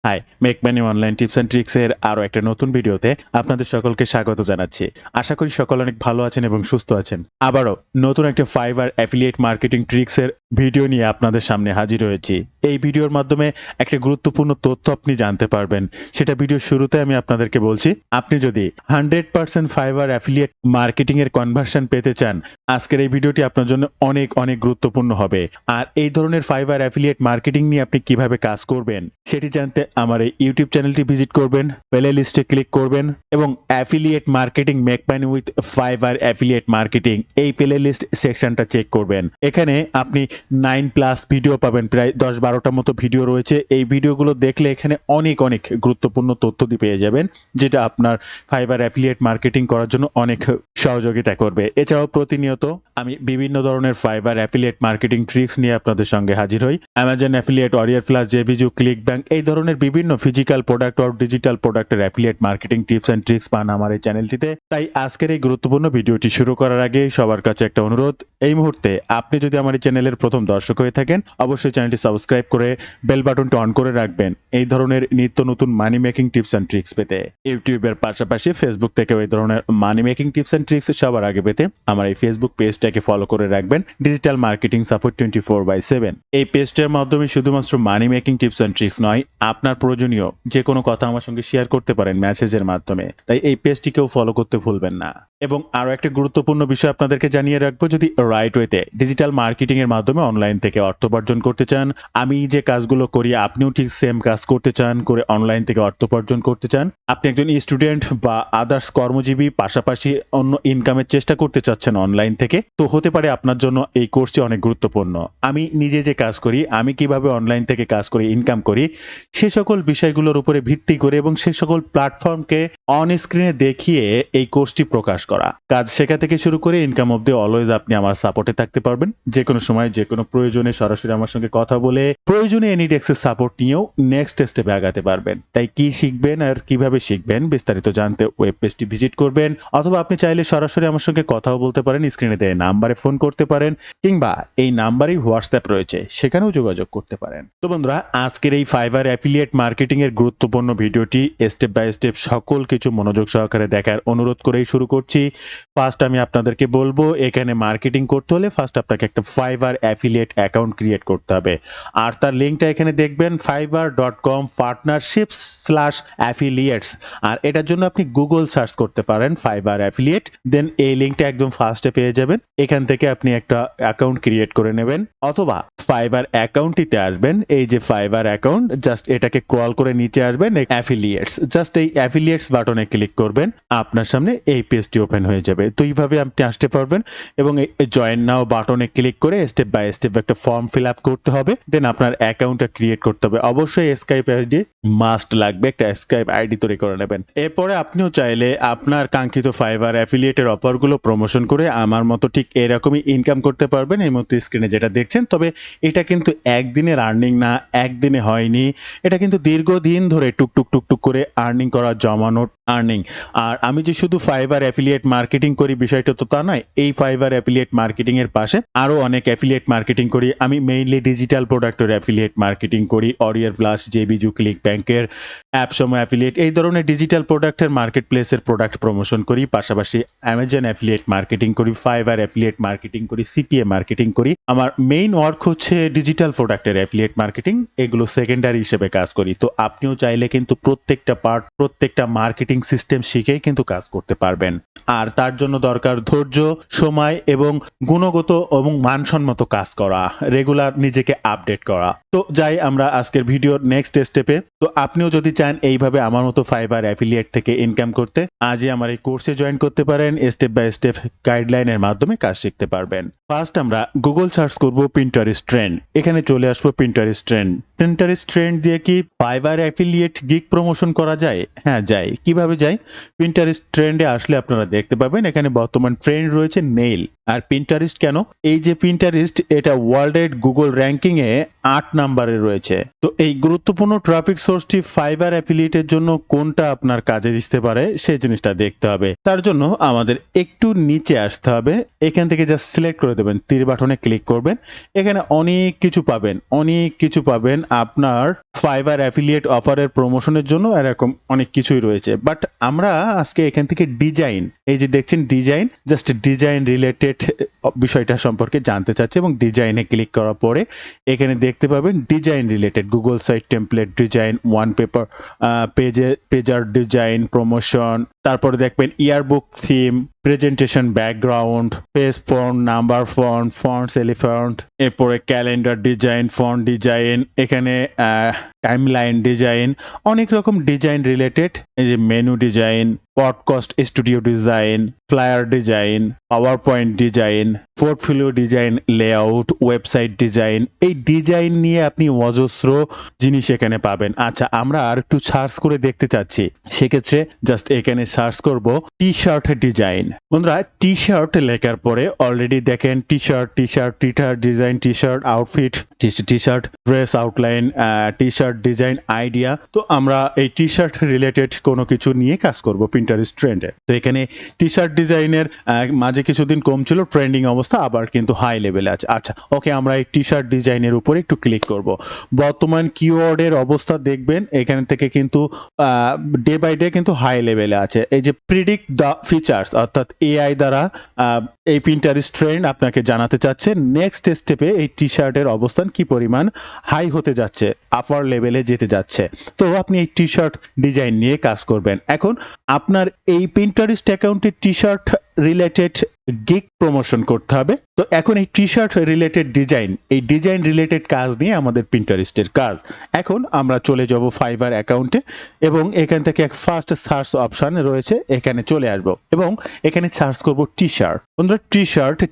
High, make money online tips and tricks এর আরো একটা নতুন ভিডিওতে আপনাদের সকলকে স্বাগত জানাচ্ছি। আশা করি সকলে অনেক ভালো আছেন এবং সুস্থ আছেন। আবারও নতুন একটা ফাইবার অ্যাফিলিয়েট মার্কেটিং ট্রিক্স এর ভিডিও নিয়ে আপনাদের সামনে হাজির হয়েছি। এই ভিডিওর মাধ্যমে একটা গুরুত্বপূর্ণ তথ্য আপনি জানতে পারবেন। সেটা ভিডিওর শুরুতে আমি আপনাদেরকে বলছি। আপনি যদি 100% ফাইবার অ্যাফিলিয়েট মার্কেটিং এর কনভার্সন পেতে চান, আজকের এই ভিডিওটি আপনার জন্য অনেক অনেক গুরুত্বপূর্ণ হবে। আর এই ধরনের ফাইবার অ্যাফিলিয়েট মার্কেটিং নিয়ে আপনি কিভাবে কাজ করবেন সেটি জানতে আমার এই ইউটিউব চ্যানেলটি ভিজিট করবেন, প্লে লিস্টে ক্লিক করবেন এবং affiliate marketing make money with fibre affiliate marketing এই প্লে লিস্ট সেকশনটা চেক করবেন। এখানে আপনি 9+ ভিডিও পাবেন, প্রায় 10-12টার মতো ভিডিও রয়েছে। এই ভিডিওগুলো দেখলে এখানে অনেক অনেক গুরুত্বপূর্ণ তথ্য পেয়ে যাবেন, যেটা আপনার ফাইবার অ্যাফিলিয়েট মার্কেটিং করার জন্য অনেক সহযোগিতা করবে। এছাড়াও প্রতিনিয়ত আমি বিভিন্ন ধরনের ফাইবার অ্যাফিলিয়েট মার্কেটিং ট্রিক্স নিয়ে আপনাদের সঙ্গে হাজির হই। Amazon affiliate, WarriorPlus, JVZoo, ClickBank এই ধরনের বিভিন্ন ফিজিক্যাল প্রোডাক্ট ও ডিজিটাল প্রোডাক্টের affiliate marketing tips and tricks পান আমার এই চ্যানেলটিতে। তাই আজকের এই গুরুত্বপূর্ণ ভিডিওটি শুরু করার আগে সবার কাছে একটা অনুরোধ, এই মুহূর্তে আপনি যদি আমার এই চ্যানেলের প্রথম দর্শক হয়ে থাকেন, অবশ্যই চ্যানেলটি সাবস্ক্রাইব করে বেল বাটনটি অন করে রাখবেন এই ধরনের নিত্য নতুন মানি মেকিং টিপস অ্যান্ড ট্রিক্স পেতে। ইউটিউবের পাশাপাশি ফেসবুক থেকেও এই ধরনের মানি মেকিং টিপস অ্যান্ড ট্রিক্স সবার আগে পেতে আমার এই ফেসবুক পেজটাকে ফলো করে রাখবেন, ডিজিটাল মার্কেটিং সাপোর্ট 24/7। এই পেজটার মাধ্যমে শুধুমাত্র মানি মেকিং টিপস অ্যান্ড ট্রিক্স নয়, আপনার প্রয়োজনীয় যে কোনো কথা আমার সঙ্গে শেয়ার করতে পারেন মেসেজের মাধ্যমে। তাই এই পেজটিকেও ফলো করতে ভুলবেন না। এবং আরো একটা গুরুত্বপূর্ণ বিষয় আপনাদেরকে জানিয়ে রাখবো, যদি রাইট ওয়েতে ডিজিটাল মার্কেটিং এর মাধ্যমে অনলাইন থেকে অর্থ উপার্জন করতে চান, আমি যে কাজগুলো করি আপনিও ঠিক সেম কাজ করতে চান, করে অনলাইন থেকে অর্থ উপার্জন করতে চান, আপনি একজন স্টুডেন্ট বা আদার্স কর্মজীবী, পাশাপাশি অন্য ইনকামের চেষ্টা করতে চাচ্ছেন অনলাইন থেকে, তো হতে পারে আপনার জন্য এই কোর্সটি অনেক গুরুত্বপূর্ণ। আমি নিজে যে কাজ করি, আমি কিভাবে অনলাইন থেকে কাজ করে ইনকাম করি, সে সকল বিষয়গুলোর উপরে ভিত্তি করে এবং সে সকল প্ল্যাটফর্মকে অন স্ক্রিনে দেখিয়ে এই কোর্সটি প্রকাশ করা। কাজ শেখা থেকে শুরু করে ইনকাম অবধি অলওয়েজ আপনি আমার সাপোর্টে থাকতে পারবেন। যে কোনো সময় যে কোনো প্রয়োজনে সরাসরি আমার সঙ্গে কথা বলে প্রয়োজনে এনি ডেস্কের সাপোর্ট নিয়েও নেক্সট স্টেপে আগাতে পারবেন। তাই কি শিখবেন আর কিভাবে শিখবেন বিস্তারিত জানতে ওয়েব পেজটি ভিজিট করবেন, অথবা আপনি চাইলে সরাসরি আমার সঙ্গে কথাও বলতে পারেন। স্ক্রিনে দেওয়া নাম্বারে ফোন করতে পারেন, কিংবা এই নাম্বারেই হোয়াটসঅ্যাপ রয়েছে, সেখানেও যোগাযোগ করতে পারেন। তো বন্ধুরা, আজকের এই ফাইবার অ্যাফিলিয়েট মার্কেটিং এর গুরুত্বপূর্ণ ভিডিওটি স্টেপ বাই স্টেপ সকল কিছু মনোযোগ সহকারে দেখার অনুরোধ করেই শুরু করছি। ফার্স্ট আমি আপনাদেরকে বলবো, এখানে মার্কেটিং করতে হলে ফার্স্ট আপনাকে একটা ফাইবার অ্যাফিলিয়েট অ্যাকাউন্ট ক্রিয়েট করতে হবে। আর তার লিঙ্কটা এখানে দেখবেন, fiverr.com partnerships/affiliates। আর এটার জন্য আপনি গুগল সার্চ করতে পারেন ফাইবার অ্যাফিলিয়েট, দেন এই লিঙ্কটা একদম ফার্স্টে পেয়ে যাবেন। এখান থেকে আপনি একটা অ্যাকাউন্ট ক্রিয়েট করে নেবেন, অথবা ফাইবার অ্যাকাউন্টটিতে আসবেন, এই যে ফাইবার অ্যাকাউন্ট, জাস্ট এটাকে ক্রল করে নিচে আসবেন, অ্যাফিলিয়েটস, জাস্ট এই অ্যাফিলিয়েটস বাটনে ক্লিক করবেন, আপনার সামনে এই পেজটি ওপেন হয়ে যাবে। তো এইভাবে আপনি আসতে পারবেন এবং এই জয়েন নাও বাটনে ক্লিক করে স্টেপ বাই স্টেপ একটা ফর্ম ফিল আপ করতে হবে, দেন আপনার অ্যাকাউন্টটা ক্রিয়েট করতে হবে। অবশ্যই স্কাইপ আইডি মাস্ট লাগবে, একটা স্কাইপ আইডি তৈরি করে নেবেন। এরপরে আপনিও চাইলে আপনার কাঙ্ক্ষিত ফাইবার অ্যাফিলিয়েটের অফারগুলো প্রমোশন করে আমার মতো ঠিক এরকমই ইনকাম করতে পারবেন, এই মতো স্ক্রিনে যেটা দেখছেন। তবে এটা কিন্তু একদিনের আর্নিং না, একদিনে হয়নি, এটা কিন্তু দীর্ঘদিন ধরে টুকটুক টুকটুক করে আর্নিং করা, জমানোর আর্নিং। আর আমি যে শুধু ফাইবার অ্যাফিলিয়েট মার্কেটিং করি বিষয়টা তো তা নয়। এই ফাইবার অ্যাফিলিয়েট মার্কেটিং এর পাশে আরো অনেক অ্যাফিলিয়েট মার্কেটিং করি। আমি মেইনলি ডিজিটাল প্রোডাক্টের অ্যাফিলিয়েট মার্কেটিং করি, অরিয়ার ফ্লাশ, জেবিজু, ক্লিক ব্যাংকের অ্যাপসময় অ্যাফিলিয়েট, এই ধরনের ডিজিটাল প্রোডাক্টের মার্কেট প্লেসের প্রোডাক্ট প্রমোশন করি। পাশাপাশি অ্যামাজন অ্যাফিলিয়েট মার্কেটিং করি, ফাইবার অ্যাফিলিয়েট মার্কেটিং করি, সিপিএ মার্কেটিং করি। আমার মেইন ওয়ার্ক হচ্ছে ডিজিটাল প্রোডাক্টের অ্যাফিলিয়েট মার্কেটিং, এগুলো সেকেন্ডারি হিসেবে কাজ করি। তো আপনিও চাইলে কিন্তু প্রত্যেকটা পার্ট, প্রত্যেকটা মার্কেটিং সিস্টেম শিখেই কিন্তু কাজ করতে পারবেন। আর তার জন্য দরকার ধৈর্য, সময় এবং গুণগত এবং মানসম্মত কাজ করা, রেগুলার নিজেকে আপডেট করা। তো যাই আমরা আজকের ভিডিওর নেক্সট স্টেপে। তো আপনিও যদি চান এইভাবে আমার মতো ফাইবার অ্যাফিলিয়েট থেকে ইনকাম করতে, আজই আমার এই কোর্সে জয়েন করতে পারেন। স্টেপ বাই স্টেপ গাইডলাইনের মাধ্যমে কাজ শিখতে পারবেন। ফার্স্ট আমরা গুগল সার্চ করব পিন্টারেস্ট ট্রেন্ড, এখানে চলে আসবো পিন্টারেস্ট ট্রেন্ড। পিন্টারেস্ট ট্রেন্ড দিয়ে কি ফাইবার অ্যাফিলিয়েট গিগ প্রমোশন করা যায়? হ্যাঁ যায়। কিভাবে যায়? পিন্টারেস্ট ট্রেন্ডে আসলে আপনারা দেখতে পাবেন এখানে বর্তমান ট্রেন্ড রয়েছে নেইল। আর পিন্টারেস্ট কেন? এই যে পিন্টারেস্ট, এটা ওয়ার্ল্ড ওয়াইড গুগল র্যাঙ্কিং এ 8 নম্বরে রয়েছে। তো এই গুরুত্বপূর্ণ ট্রাফিক সোর্সটি ফাইবার অ্যাফিলিয়েটের জন্য কোনটা আপনার কাজে দিতে পারে সেই জিনিসটা দেখতে হবে। তার জন্য আমাদের একটু নিচে আসতে হবে, এখান থেকে জাস্ট সিলেক্ট করে দেবেন, তীর বাটনে ক্লিক করবেন। এখানে অনেক কিছু পাবেন, অনেক কিছু পাবেন। আপনার ফাইবার অ্যাফিলিয়েট অফারের প্রমোশনের জন্য এরকম অনেক কিছুই রয়েছে, বাট আমরা আজকে এখান থেকে ডিজাইন, এই যে দেখছেন ডিজাইন, জাস্ট ডিজাইন রিলেটেড বিষয়টা সম্পর্কে জানতে চাচ্ছি এবং ডিজাইনে ক্লিক করার পরে এখানে দেখতে পাবেন design related Google site template design, one paper pager design, promotion, তারপরে দেখবেন yearbook theme, presentation background, page font, number font, fonts elephant, এরপরে ক্যালেন্ডার ডিজাইন, ফন্ট ডিজাইন, এখানে টাইমলাইন ডিজাইন, অনেক রকম ডিজাইন রিলেটেড, এই যে menu design, podcast studio design, flyer design, PowerPoint design, portfolio design, layout, website design, এই design নিয়ে আপনি অজস্র জিনিস এখানে পাবেন। আচ্ছা, আমরা আর একটু সার্চ করে দেখতে চাচ্ছি, সেক্ষেত্রে জাস্ট এখানে সার্চ করব টি শার্ট ডিজাইন। বন্ধুরা, টি শার্ট লেখার পরে অলরেডি দেখেন T shirt design, T shirt outfit, T shirt dress outline, T shirt design idea. তো আমরা এই টি শার্ট রিলেটেড কোনো কিছু নিয়ে কাজ করব পিন্টারেস্ট ট্রেন্ডে। তো এখানে টি শার্ট ডিজাইনের মাঝে কিছুদিন কম ছিল, ট্রেন্ডিং অবস্থা, আবার কিন্তু হাই লেভেলে আছে। আচ্ছা, ওকে, আমরা এই টি শার্ট ডিজাইনের উপরে একটু ক্লিক করব। বর্তমান কিওয়ার্ডের অবস্থা দেখবেন এখান থেকে কিন্তু ডে বাই ডে কিন্তু হাই লেভেলে আছে। এই যে প্রিডিক্ট দ্য ফিচার্স, অর্থাৎ এআই দ্বারা এই পিন্টারেস্ট ট্রেন্ড আপনাকে জানাতে চাচ্ছে নেক্সট স্টেপে এই টি শার্টের অবস্থান কি পরিমাণ হাই হতে যাচ্ছে, আপার লেভেলে যেতে যাচ্ছে। তো আপনি এই টি শার্ট ডিজাইন নিয়ে কাজ করবেন। এখন আপনার এই পিন্টারেস্ট অ্যাকাউন্টে T shirt related gig promotion করতে হবে। তো এখন এই টি শার্ট রিলেটেড ডিজাইন, এই ডিজাইন রিলেটেড কাজ নিয়ে আমাদের পিন্টারেস্টের কাজ। এখন আমরা চলে যাব ফাইবার অ্যাকাউন্টে এবং এখান থেকে এক ফার্স্ট সার্চ অপশন রয়েছে, এখানে চলে আসব এবং এখানে সার্চ করব টি শার্ট। বন্ধুরা,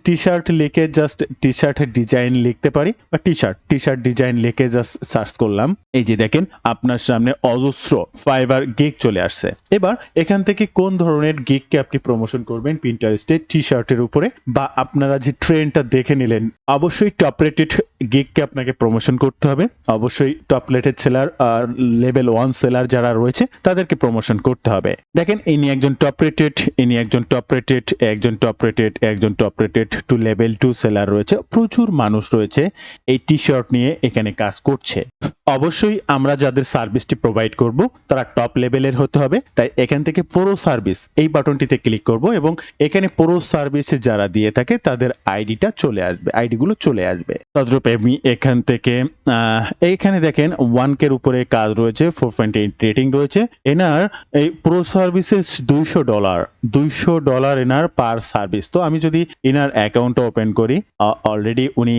টি শার্ট লিখে জাস্ট টি শার্টের ডিজাইন লিখতে পারি, বা টি শার্ট ডিজাইন লিখে জাস্ট সার্চ করলাম। এই যে দেখেন আপনার সামনে অজস্র ফাইবার গিগ চলে আসছে। এবার এখান থেকে কোন ধরনের গিগকে আপনি প্রমোশন করবেন পিন্টারেস্টে টি শার্টের উপরে, বা আপনারা যে ট্রেন্ডটা দেখে নিলেন, অবশ্যই টপ রেটেড গিগকে আপনাকে প্রমোশন করতে হবে। অবশ্যই top rated seller, level 1 seller যারা রয়েছে তাদেরকে প্রমোশন করতে হবে। দেখেন ইনি একজন টপ রেটেড, একজন top rated to level 2 seller রয়েছে। প্রচুর মানুষ রয়েছে এই টি শার্ট নিয়ে এখানে কাজ করছে। অবশ্যই আমরা যাদের সার্ভিসটি প্রোভাইড করব তারা টপ লেভেলের হতে হবে। তাই এখান থেকে প্রো সার্ভিস এই বাটনটিতে ক্লিক করব এবং এখানে প্রো সার্ভিস যারা দিয়ে থাকে তাদের আইডিগুলো চলে আসবে। তদ্রূপ আমি এখান থেকে এইখানে দেখেন 1K এর উপরে কাজ রয়েছে, 4.8 রেটিং রয়েছে। এনার এই প্রো সার্ভিসেস $200 এনার পার সার্ভিস। তো আমি যদি এনার অ্যাকাউন্টটা ওপেন করি, অলরেডি উনি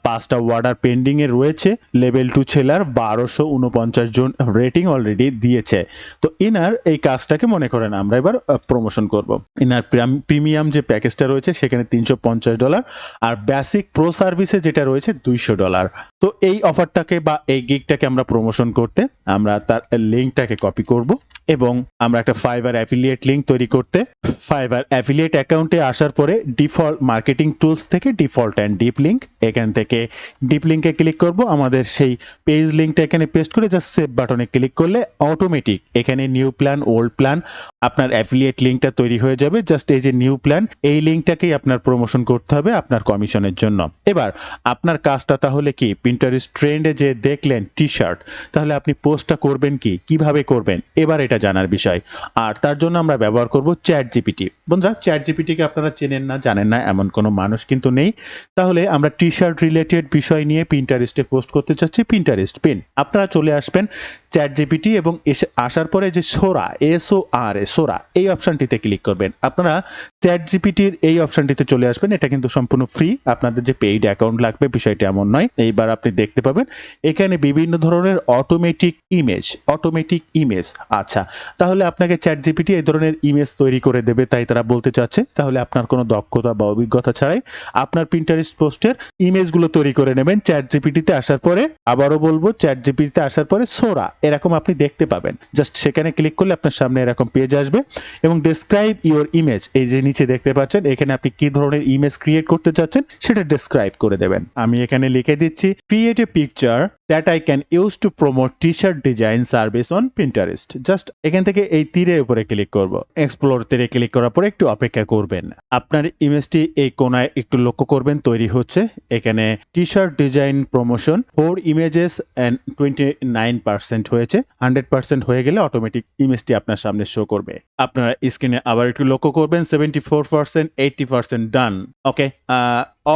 5টা অর্ডার পেন্ডিং এ রয়েছে, লেভেল 2 সেলার, 1249 জন রেটিং অলরেডি দিয়েছে। তো এনার এই কাজটাকে মনে করেন আমরা এবার প্রমোশন করব। এনার প্রিমিয়াম যে প্যাকেজটা রয়েছে সেখানে $350 আর বেসিক প্রো সার্ভিসে যেটা রয়েছে $200। তো এই অফারটাকে বা এই গিগটাকে আমরা প্রমোশন করতে আমরা তার লিঙ্কটাকে কপি করব এবং আমরা একটা ফাইবার অ্যাফিলিয়েট লিঙ্ক তৈরি করতে ফাইবার অ্যাফিলিয়েট অ্যাকাউন্টে আসার পরে ডিফল্ট মার্কেটিং টুলস থেকে ডিফল্ট অ্যান্ড ডিপ লিঙ্ক, এখান থেকে ডিপ লিঙ্কে ক্লিক করব। আমাদের সেই পেজ লিঙ্কটা এখানে পেস্ট করে জাস্ট সেভ বাটনে ক্লিক করলে অটোমেটিক এখানে নিউ প্ল্যান, ওল্ড প্ল্যান, আপনার অ্যাফিলিয়েট লিঙ্কটা তৈরি হয়ে যাবে। জাস্ট এই যে নিউ প্ল্যান, এই লিঙ্কটাকেই আপনার প্রমোশন করতে হবে আপনার কমিশনের জন্য। এবার আপনার কাজটা তাহলে কি, পিন্টারেস্ট ট্রেন্ডে যে দেখলেন টি শার্ট, তাহলে আপনি পোস্টটা করবেন কিভাবে করবেন, এবার এটা জানার বিষয়। আর তার জন্য আমরা ব্যবহার করব চ্যাট জিপিটি। বন্ধুরা, চ্যাট জিপিটিকে আপনারা চেনেন না, জানেন না এমন কোনো মানুষ কিন্তু নেই। তাহলে আমরা টি শার্ট রিলেটেড বিষয় নিয়ে পিন্টারেস্টে পোস্ট করতে চাচ্ছি, পিন্টারেস্ট পিন। আপনারা চলে আসবেন চ্যাট জিপিটি এবং আসার পরে যে সোরা, সোরা এই অপশনটিতে ক্লিক করবেন। আপনারা চ্যাট জিপিটির এই অপশনটিতে চলে আসবেন। এটা কিন্তু সম্পূর্ণ ফ্রি, আপনাদের যে পেইড অ্যাকাউন্ট লাগবে বিষয়টি এমন নয়। এইবার আপনি দেখতে পাবেন এখানে বিভিন্ন ধরনের অটোমেটিক ইমেজ। আচ্ছা, তাহলে আপনাকে চ্যাট জিপিটি এই ধরনের ইমেজ তৈরি করে দেবে, তাই তারা বলতে চাচ্ছে। তাহলে আপনার কোনো দক্ষতা বা অভিজ্ঞতা ছাড়াই আপনার পিন্টারেস্ট পোস্টের ইমেজগুলো তৈরি করে নেবেন চ্যাট জিপিটিতে আসার পরে। আবারও বলবো, চ্যাট জিপিটিতে আসার পরে সোরা এরকম আপনি দেখতে পাবেন। জাস্ট সেখানে ক্লিক করলে আপনার সামনে এরকম পেজ আসবে এবং ডেসক্রাইব ইওর ইমেজ, এই যে নিচে দেখতে পাচ্ছেন, এখানে আপনি কি ধরনের ইমেজ ক্রিয়েট করতে চাচ্ছেন সেটা ডেসক্রাইব করে দেবেন। আমি এখানে লিখে দিচ্ছি create a picture that I can use to promote t-shirt design service on Pinterest। Just এখান থেকে এই তীরের উপরে ক্লিক করব। এক্সপ্লোর তীরে ক্লিক করার পরে একটু অপেক্ষা করবেন। আপনার ইমেজটি এই কোণায় একটু লক্ষ্য করবেন তৈরি হচ্ছে। এখানে t-shirt design promotion 4 images and 29% হয়েছে। 100% হয়ে গেলে অটোমেটিক ইমেজটি আপনার সামনে শো করবে। আপনারা স্ক্রিনে আবার একটু লক্ষ্য করবেন 74%, 80% ডান। ওকে,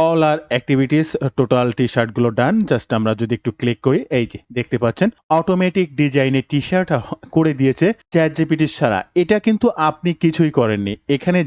অল আর অ্যাক্টিভিটিস টোটাল টি-শার্ট গুলো ডান। জাস্ট আমরা যদি একটু ক্লিক করি, এই যে দেখতে পাচ্ছেন অটোমেটিক ডিজাইনের টি-শার্ট করে দিয়েছে চ্যাটজিপিটির সারা। এটা কিন্তু আপনি কিছুই করেননি। এখানে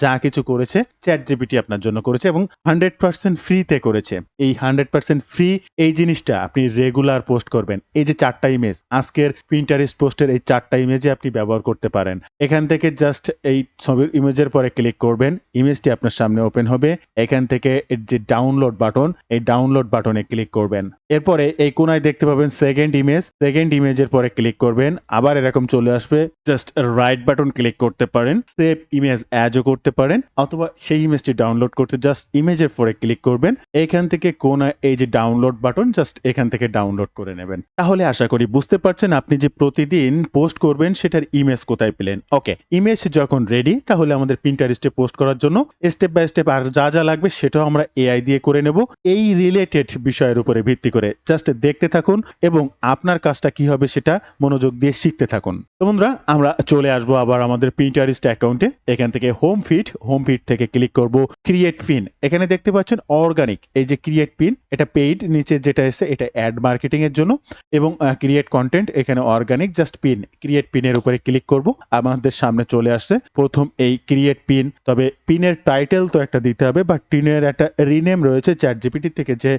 যা কিছু করেছে চ্যাটজিপিটি আপনার জন্য করেছে এবং 100% ফ্রিতে করেছে। এই 100% ফ্রি এই জিনিসটা আপনি রেগুলার পোস্ট করবেন। এই যে 4টা ইমেজ আজকের Pinterest পোস্টের এই 4টা ইমেজে আপনি ব্যবহার করতে পারেন। এখান থেকে জাস্ট এই ছবির ইমেজের পরে ক্লিক করবেন, ইমেজটি আপনার সামনে ওপেন হবে। এখান থেকে যে ডাউনলোড বাটন, এই ডাউনলোড বাটনে ক্লিক করবেন। এরপরে এই কোণায় দেখতে পাবেন সেকেন্ড ইমেজের পরে ক্লিক করবেন। আবার এরকম চলে আসবে, জাস্ট রাইট বাটন ক্লিক করতে পারেন, সেভ ইমেজ অ্যাডও করতে পারেন, অথবা সেই ইমেজটি ডাউনলোড করতে জাস্ট ইমেজের পরে ক্লিক করবেন। এখান থেকে কোণায় এই যে ডাউনলোড বাটন, জাস্ট এখান থেকে ডাউনলোড করে নেবেন। তাহলে আশা করি বুঝতে পারছেন আপনি যে প্রতিদিন পোস্ট করবেন সেটার ইমেজ কোথায় পেলেন। ওকে, ইমেজ যখন রেডি, তাহলে আমাদের Pinterest-এ পোস্ট করার জন্য স্টেপ বাই স্টেপ আর যা লাগবে সেটাও আমরা এআই দিয়ে করে নেব, এই রিলেটেড বিষয়ের উপরে ভিত্তি করে। জাস্ট দেখতে থাকুন এবং আপনার কাজটা কি হবে সেটা মনোযোগ দিয়ে শিখতে থাকুন। তো বন্ধুরা, আমরা চলে আসবো আবার আমাদের Pinterest অ্যাকাউন্টে। এখান থেকে হোম ফিড থেকে ক্লিক করব ক্রিয়েট পিন। এখানে দেখতে পাচ্ছেন অর্গানিক, এই যে ক্রিয়েট পিন, এটা পেইড, নিচে যেটা এসেছে এটা অ্যাড মার্কেটিং এর জন্য, এবং ক্রিয়েট কন্টেন্ট এখানে অর্গানিক, জাস্ট পিন। ক্রিয়েট পিনের উপরে ক্লিক করব। আমাদের সামনে চলে আসছে প্রথম এই ক্রিয়েট পিন। তবে পিনের টাইটেল তো একটা দিতে হবে, বা পিনের একটা রিনেম রয়েছে চ্যাটজিপিটি থেকে। যে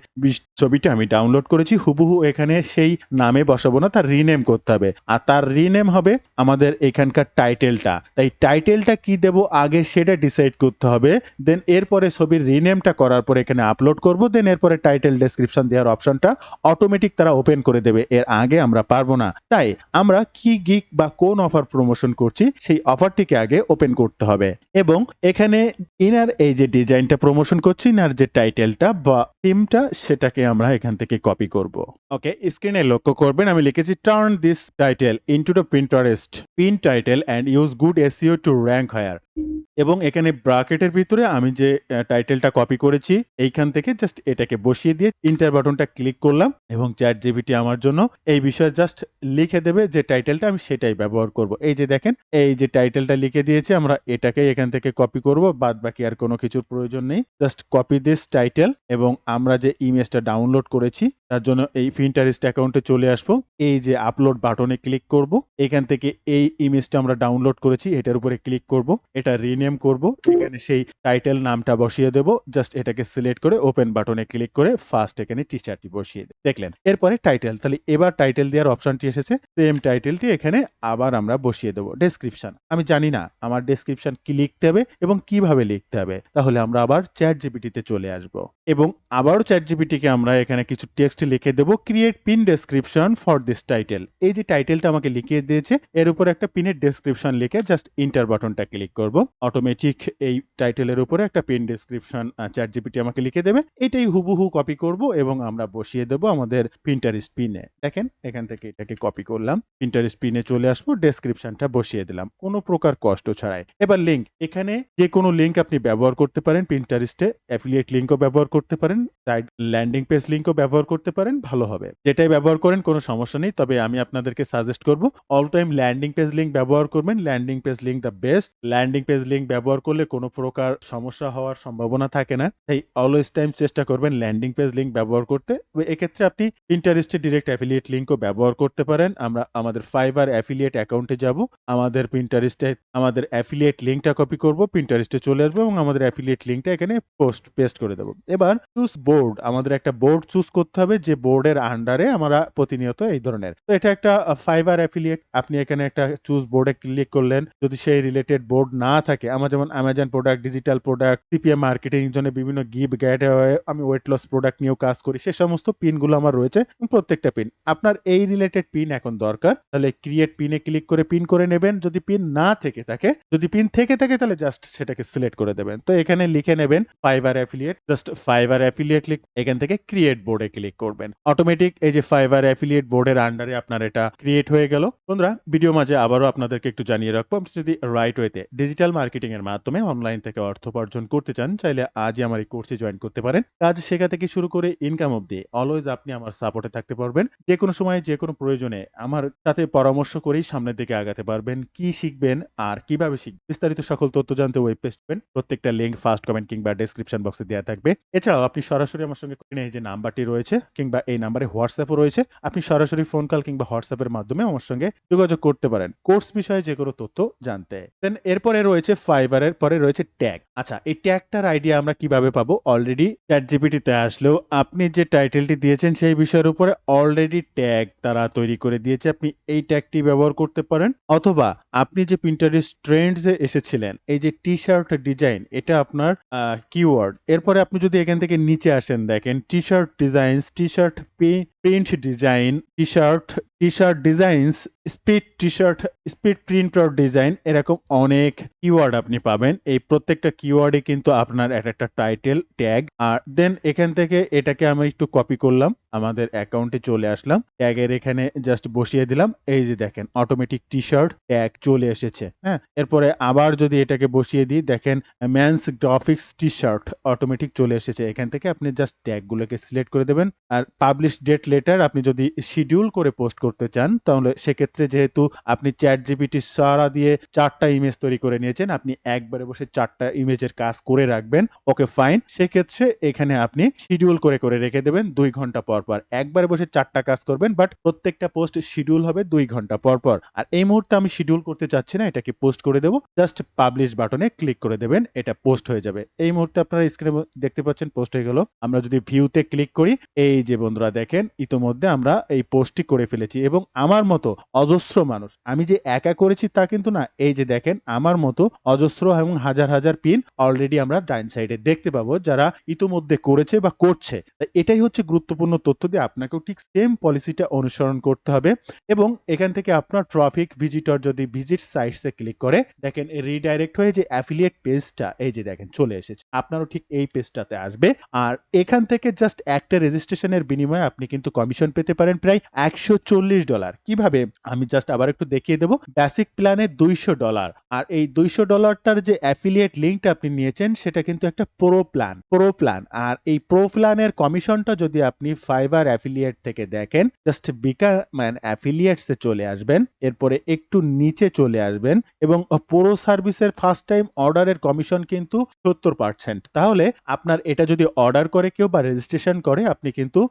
ছবিটা আমি ডাউনলোড করেছি হুবহু এখানে সেই নামে বসাবো না, তার রিনেম করতে হবে। আর তার রিনেম হবে আমাদের এখানকার টাইটেলটা। তাই টাইটেলটা কি দেব আগে সেটা ডিসাইড করতে হবে। দেন এরপরে ছবির রিনেমটা করার পরে এখানে আপলোড করব। দেন এরপরে টাইটেল ডেসক্রিপশন দেওয়ার অপশনটা অটোমেটিক তারা ওপেন করে দেবে। এর আগে আমরা পারবো না। তাই আমরা কি গিগ বা কোন অফার প্রমোশন করছি সেই অফারটিকে আগে ওপেন করতে হবে, এবং এখানে ইনার এই যে ডিজাইনটা প্রমোশন করছি, ইনার যে টাইটেলটা বা থিমটা, সেটাকে আমরা এখান থেকে কপি করব। ওকে, স্ক্রিনে লক্ষ্য করবেন আমি লিখেছি turn this title into the Pinterest pin title and use good SEO to rank higher. এবং এখানে ব্র্যাকেটের ভিতরে আমি যে টাইটেলটা কপি করেছি এইখান থেকে জাস্ট এটাকে বসিয়ে দিয়ে ইন্টার বাটনটা ক্লিক করলাম, এবং চ্যাটজিপিটি আমার জন্য এই বিষয়ে জাস্ট লিখে দেবে যে টাইটেলটা আমি সেটাই ব্যবহার করব। এই যে দেখেন, এই যে টাইটেলটা লিখে দিয়েছে, আমরা এটাকেই এখান থেকে কপি করব, বাদ বাকি আর কোনো কিছুর প্রয়োজন নেই। জাস্ট কপি দিস টাইটেল, এবং আমরা যে ইমেজটা ডাউনলোড করেছি তার জন্য এই Pinterest অ্যাকাউন্টে চলে আসবো। এই যে আপলোড বাটনে ক্লিক করব, এখান থেকে এই ইমেজটা আমরা ডাউনলোড করেছি এটার উপরে ক্লিক করব, এটা রিনেম করব, এখানে সেই টাইটেল নামটা বসিয়ে দেব। জাস্ট এটাকে সিলেক্ট করে ওপেন বাটনে ক্লিক করে ফার্স্ট এখানে টি-শার্টটি বসিয়ে দেব। দেখলেন, এরপরে টাইটেল, তাহলে এবার টাইটেল দেওয়ার অপশনটি এসেছে। সেম টাইটেলটি এখানে আবার আমরা বসিয়ে দেব। ডেসক্রিপশন, আমি জানি না আমার ডেসক্রিপশন কি লিখতে হবে এবং কিভাবে লিখতে হবে, তাহলে আমরা আবার চ্যাটজিপিটিতে চলে আসব এবং আবারও চ্যাটজিপিটিকে আমরা এখানে কিছু টেক্সট লিখে দেব, create pin description for this title. এই যে টাইটেলটা আমাকে লিখিয়ে দিয়েছে এর উপর একটা পিনের ডেসক্রিপশন লিখে জাস্ট ইন্টার বাটনটা ক্লিক করব। অটোমেটিক এই টাইটেলের উপরে একটা পিন ডেসক্রিপশন চ্যাটজিপিটি আমাকে লিখে দেবে। এটাই হুবহু কপি করব এবং আমরা বসিয়ে দেব আমাদের Pinterest পিনে। দেখেন, এখান থেকে এটাকে কপি করলাম, Pinterest পিনে চলে আসবো, ডেসক্রিপশনটা বসিয়ে দিলাম কোনো প্রকার কষ্ট ছাড়াই। এবার লিংক, এখানে যে কোনো লিংক আপনি ব্যবহার করতে পারেন। Pinterest-এ অ্যাফিলিয়েট লিংকও ব্যবহার করতে পারেন, সাইট ল্যান্ডিং পেজ লিংকও ব্যবহার করতে পারেন, ভালো হবে। যেটাই ব্যবহার করেন কোনো সমস্যা নেই, তবে আমি আপনাদেরকে সাজেস্ট করব all time landing page link ব্যবহার করবেন। Landing page link the best. Landing page link ব্যবহার করলে কোনো প্রকার সমস্যা হওয়ার সম্ভাবনা থাকে না। তাই অলওয়েজ টাইম চেষ্টা করবেন ল্যান্ডিং পেজ লিংক ব্যবহার করতে। এক্ষেত্রে আপনি Pinterest-এ ডিরেক্ট অ্যাফিলিয়েট লিংকও ব্যবহার করতে পারেন। আমরা আমাদের ফাইবার অ্যাফিলিয়েট অ্যাকাউন্টে যাব, আমাদের Pinterest-এ আমাদের অ্যাফিলিয়েট লিংকটা কপি করব, Pinterest-এ চলে আসবো এবং আমাদের অ্যাফিলিয়েট লিংকটা এখানে পেস্ট করে দেব। এবার চুজ বোর্ড, আমাদের একটা বোর্ড চুজ করতে হবে যে বোর্ডের আন্ডারে আমরা প্রতিনিয়ত এই ধরনের। তো এটা একটা ফাইবার অ্যাফিলিয়েট, আপনি এখানে একটা চুজ বোর্ডে ক্লিক করলেন, যদি সেই রিলেটেড বোর্ড না না থাকে, আমার যেমন Amazon product, digital product, CPM marketing এর জন্য বিভিন্ন গিভ গেটওয়ে, আমি ওয়েট লস প্রোডাক্ট নিয়েও কাজ করি। সে সমস্ত পিনগুলো আমার রয়েছে। প্রত্যেকটা পিন। আপনার এই রিলেটেড পিন এখন দরকার। তাহলে ক্রিয়েট পিনে ক্লিক করে পিন করে নেবেন। যদি পিন না থেকে থাকে, যদি পিন থেকে থাকে তাহলে জাস্ট সেটাকে সিলেক্ট করে দেবেন। তো এখানে লিখে নেবেন fibre affiliate. Just fibre affiliate এখান থেকে ক্রিয়েট বোর্ডে ক্লিক করবেন। অটোমেটিক এই যে ফাইবার অ্যাফিলিয়েট বোর্ডের আন্ডারে আপনার এটা ক্রিয়েট হয়ে গেল। বন্ধুরা, ভিডিও মাঝে আবারও আপনাদেরকে একটু জানিয়ে রাখবো, আপনি যদি রাইট ওয়েতে ডিজিটাল মার্কেটিং এর মাধ্যমে অনলাইন থেকে অর্থ উপার্জন করতে চান, চাইলে আজই আমার এই কোর্সে জয়েন করতে পারেন। কাজ শেখা থেকে শুরু করে ইনকাম অবধি অলওয়েজ আপনি আমার সাপোর্টে থাকতে পারবেন। যে কোনো সময় যে কোনো প্রয়োজনে আমার সাথে পরামর্শ করেই সামনের দিকে আগাতে পারবেন। কি শিখবেন আর কিভাবে শিখবেন, বিস্তারিত সকল তথ্য জানতে ওয়েব পেজ পাবেন। প্রত্যেকটা লিংক ফার্স্ট কমেন্ট কিংবা ডেসক্রিপশন বক্সে দেওয়া থাকবে। এছাড়াও আপনি সরাসরি আমার সঙ্গে এই যে নাম্বারটি রয়েছে কিংবা এই নাম্বারে হোয়াটসঅ্যাপও রয়েছে, আপনি সরাসরি ফোন কল কিংবা হোয়াটসঅ্যাপের মাধ্যমে আমার সঙ্গে যোগাযোগ করতে পারেন কোর্স বিষয়ে যে কোনো তথ্য জানতে। দেন এরপরে রয়েছে ফাইবারের পরে রয়েছে ট্যাগ। আচ্ছা, এই ট্যাগটার আইডিয়া আমরা কিভাবে পাবো? অলরেডি চ্যাটজিপিটিতে আসলেও আপনি যে টাইটেলটি দিয়েছেন সেই বিষয়ের উপরে অলরেডি ট্যাগ তারা তৈরি করে দিয়েছে। আপনি এই ট্যাগটি ব্যবহার করতে পারেন, অথবা আপনি যে Pinterest ট্রেন্ডস এ এসেছিলেন, এই যে টি-শার্ট ডিজাইন, এটা আপনার কিওয়ার্ড। এরপরে আপনি যদি এখান থেকে নিচে আসেন, দেখেন t-shirt designs, t-shirt print design, t-shirt designs, speed printer design, এরকম অনেক কিওয়ার্ড আপনি পাবেন। এই প্রত্যেকটা কিওয়ার্ডে কিন্তু আপনার একটা টাইটেল ট্যাগ। আর দেন এখান থেকে এটাকে আমি একটু কপি করলাম, আমাদের অ্যাকাউন্টে চলে আসলাম, ট্যাগের এখানে জাস্ট বসিয়ে দিলাম। এই যে দেখেন অটোমেটিক টি-শার্ট ট্যাগ চলে এসেছে। হ্যাঁ, এরপরে আবার যদি এটাকে বসিয়ে দিই, দেখেন মেন্স গ্রাফিক্স টি-শার্ট অটোমেটিক চলে এসেছে। এখান থেকে আপনি জাস্ট ট্যাগগুলোকে সিলেক্ট করে দেবেন। আর পাবলিশ ডেট লেটার আপনি যদি শিডিউল করে পোস্ট করতে চান, তাহলে সেক্ষেত্রে যেহেতু আপনি চ্যাটজিপিটি সারা দিয়ে 4টা ইমেজ তৈরি করে নিয়েছেন, আপনি একবারে বসে 4টা ইমেজের কাজ করে রাখবেন। Okay fine. সেক্ষেত্রে এখানে আপনি শিডিউল করে রেখে দেবেন 2 ঘন্টা পর পর। একবারে বসে 4টা কাজ করবেন, বাট প্রত্যেকটা পোস্ট শিডিউল হবে 2 ঘন্টা পর পর। আর এই মুহূর্তে আমি শিডিউল করতে চাচ্ছি না, এটাকে পোস্ট করে দেব। জাস্ট পাবলিশ বাটনে ক্লিক করে দেবেন, এটা পোস্ট হয়ে যাবে। এই মুহূর্তে আপনারা স্ক্রিনে দেখতে পাচ্ছেন পোস্ট হয়ে গেল। আমরা যদি ভিউতে ক্লিক করি, এই যে বন্ধুরা দেখেন ইতোমধ্যে আমরা এই পোস্টটি করে ফেলেছি, এবং আমার মতো অজস্র মানুষ, আমি যে একা করেছি তা কিন্তু না, এই যে দেখেন আমার মতো অজস্র এবং হাজার হাজার পিন অলরেডি আমরা ডাইন সাইডে দেখতে পাবো, যারা ইতোমধ্যে করেছে বা করছে। এটাই হচ্ছে গুরুত্বপূর্ণ তথ্য দিয়ে আপনাকেও ঠিক সেম পলিসিটা অনুসরণ করতে হবে। এবং এখান থেকে আপনার ট্রাফিক ভিজিটর যদি ভিজিট সাইটসে ক্লিক করে, দেখেন রিডাইরেক্ট হয়ে যে অ্যাফিলিয়েট পেজটা, এই যে দেখেন চলে এসেছে, আপনারও ঠিক এই পেজটাতে আসবে। আর এখান থেকে জাস্ট একটা রেজিস্ট্রেশনের বিনিময়ে আপনি কিন্তু কমিশন পেতে পারেন প্রায় $140। কিভাবে? আমি জাস্ট আবার একটু দেখিয়ে দেবো। বেসিক প্ল্যানে $200, আর এই $200টার যে অ্যাফিলিয়েট লিঙ্কটা আপনি নিয়েছেন সেটা কিন্তু একটা প্রো প্ল্যান। আর এই প্রো প্ল্যানের কমিশনটা যদি আপনি ফাইবার অ্যাফিলিয়েট থেকে দেখেন, জাস্ট বিকাম্যান অ্যাফিলিয়েটসে চলে আসবেন, এরপরে একটু নিচে চলে আসবেন, এবং প্রো সার্ভিসের ফার্স্ট টাইম অর্ডারের কমিশন কিন্তু 70%। তাহলে আপনার এটা যদি অর্ডার করে কেউ বা রেজিস্ট্রেশন করে, আপনি কিন্তু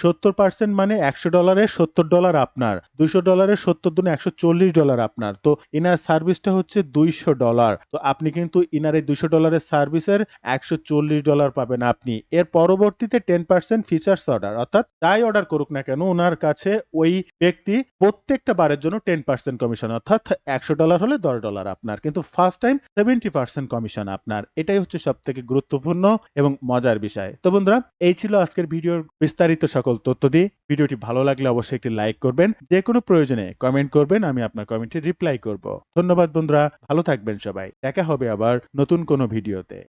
70% মানে $100 $70 আপনার, $200 70 দুনে $140 আপনার। তো ইনার সার্ভিসটা হচ্ছে $200। তো আপনি কিন্তু ইনার এই $200 সার্ভিসের $140 পাবেন আপনি। এর পরবর্তীতে 10% ফিচার্স অর্ডার, অর্থাৎ যাই অর্ডার করুক না কেন, ওনার কাছে ওই ব্যক্তি প্রত্যেকটা বারের জন্য 10% কমিশন, অর্থাৎ $100 হলে $10 আপনার, কিন্তু ফার্স্ট টাইম 70% কমিশন আপনার। এটাই হচ্ছে সবথেকে গুরুত্বপূর্ণ এবং মজার বিষয়। তো বন্ধুরা, এই ছিল আজকের ভিডিওর বিস্তারিত সকল তথ্য দিয়ে। ভিডিওটি ভালো লাগলে অবশ্যই একটি লাইক করবেন, যে কোনো প্রয়োজনে কমেন্ট করবেন, আমি আপনার কমেন্টে রিপ্লাই করব। ধন্যবাদ বন্ধুরা, ভালো থাকবেন সবাই, দেখা হবে আবার নতুন কোনো ভিডিওতে।